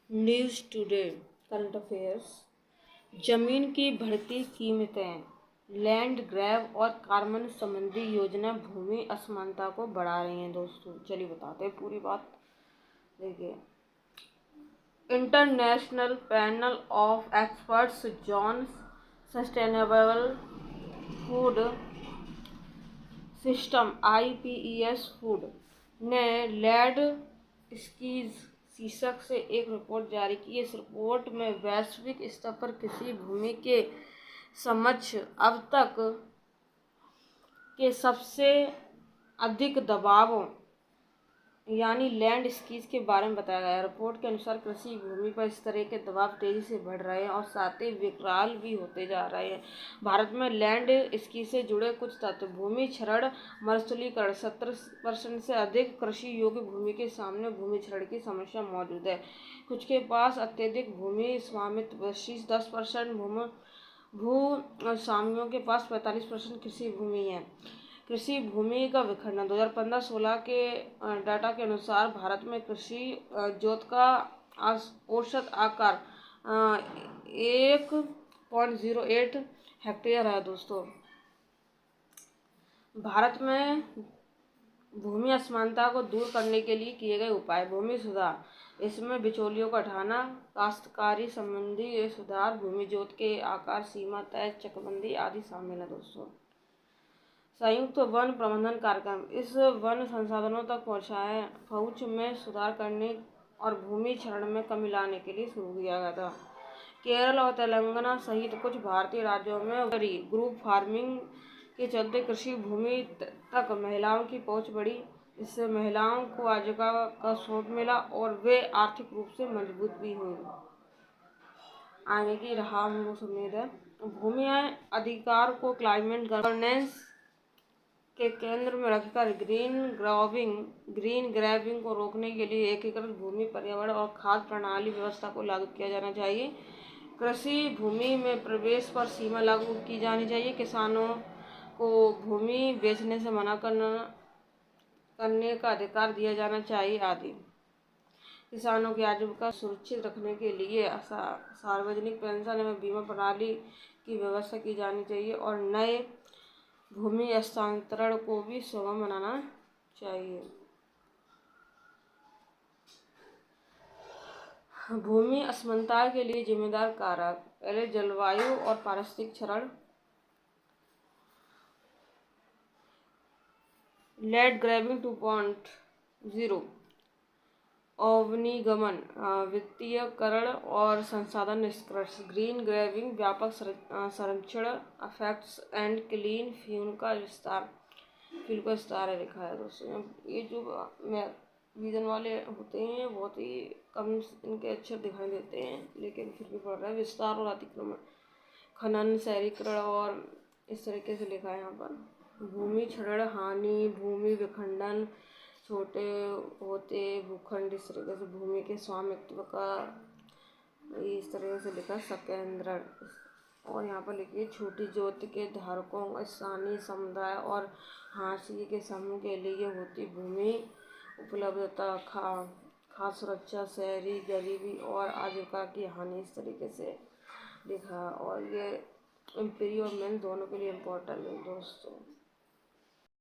News today current affairs. जमीन की बढ़ती कीमतें, लैंड ग्रैब और कार्बन संबंधी योजना भूमि असमानता को बढ़ा रही हैं। दोस्तों चलिए बताते हैं पूरी बात। देखिए, international panel of experts John sustainable food system IPES food ने लैंड स्कीज शीर्षक से एक रिपोर्ट जारी की। इस रिपोर्ट में वैश्विक स्तर पर कृषि भूमि के समक्ष अब तक के सबसे अधिक दबावों यानी लैंड स्कीज के बारे में बताया गया है। रिपोर्ट के अनुसार कृषि भूमि पर इस तरह के दबाव तेजी से बढ़ रहे हैं और साथ ही विकराल भी होते जा रहे हैं। भारत में लैंड स्कीज से जुड़े कुछ तथ्य। भूमि क्षरण मरुस्थलीकरण 70% से अधिक कृषि योग्य भूमि के सामने भूमि क्षरण की समस्या मौजूद है। कुछ के पास अत्यधिक भूमि स्वामित्व 10% भू स्वामियों के पास 45% कृषि भूमि है। कृषि भूमि का विखंडन 2015-16 के डाटा के अनुसार भारत में कृषि जोत का औसत आकार 1.08 हेक्टेयर है। दोस्तों, भारत में भूमि असमानता को दूर करने के लिए किए गए उपाय। भूमि सुधार, इसमें बिचौलियों को हटाना, काश्तकारी संबंधी सुधार, भूमि जोत के आकार सीमा तय चकबंदी आदि शामिल है। दोस्तों, संयुक्त वन प्रबंधन कार्यक्रम, इस वन संसाधनों तक पहुंच में सुधार करने और भूमि क्षरण में कमी लाने के लिए शुरू किया गया था। केरल और तेलंगाना सहित कुछ भारतीय राज्यों में ग्रुप फार्मिंग के चलते कृषि भूमि तक महिलाओं की पहुंच बढ़ी। इससे महिलाओं को आजीविका का स्रोत मिला और वे आर्थिक रूप से मजबूत भी हुई। आगे की रहा हमको उम्मीद है। भूमि अधिकार को क्लाइमेट गवर्नेंस के केंद्र में रखकर ग्रीन ग्रैबिंग को रोकने के लिए एकीकृत भूमि पर्यावरण और खाद्य प्रणाली व्यवस्था को लागू किया जाना चाहिए। कृषि भूमि में प्रवेश पर सीमा लागू की जानी चाहिए। किसानों को भूमि बेचने से मना करने का अधिकार दिया जाना चाहिए आदि। किसानों की आजीविका सुरक्षित रखने के लिए सार्वजनिक पेंशन एवं बीमा प्रणाली की व्यवस्था की जानी चाहिए और नए भूमि हस्तांतरण को भी सुगम बनाना चाहिए। भूमि असमानता के लिए जिम्मेदार कारक, पहले जलवायु और पारिस्थितिक क्षरण, लैंड ग्रैबिंग 2.0, अवनिगमन, वित्तीयकरण और संसाधन निष्कर्ष, ग्रीन ग्रैबिंग, व्यापक संरक्षण, इफेक्ट्स एंड क्लीन फ्यूल का विस्तार है लिखा है। दोस्तों, ये जो विजन वाले होते हैं बहुत ही कम इनके अक्षर दिखाई देते हैं, लेकिन फिर भी पढ़ रहा है। विस्तार और अतिक्रमण, खनन, शहरीकरण और इस तरीके से लिखा है यहाँ पर। भूमि क्षरण, हानि, भूमि विखंडन, छोटे होते भूखंड, इस तरीके से भूमि के स्वामित्व का इस तरह से लिखा संकेंद्रण। और यहाँ पर लिखिए छोटी जोत के धारकों, स्थानीय समुदाय और हाशिए के समूह के लिए होती भूमि उपलब्धता, खाद्य सुरक्षा, शहरी गरीबी और आजीविका की हानि, इस तरीके से लिखा। और ये इम्पीरियल और मेन दोनों के लिए इम्पोर्टेंट है। दोस्तों,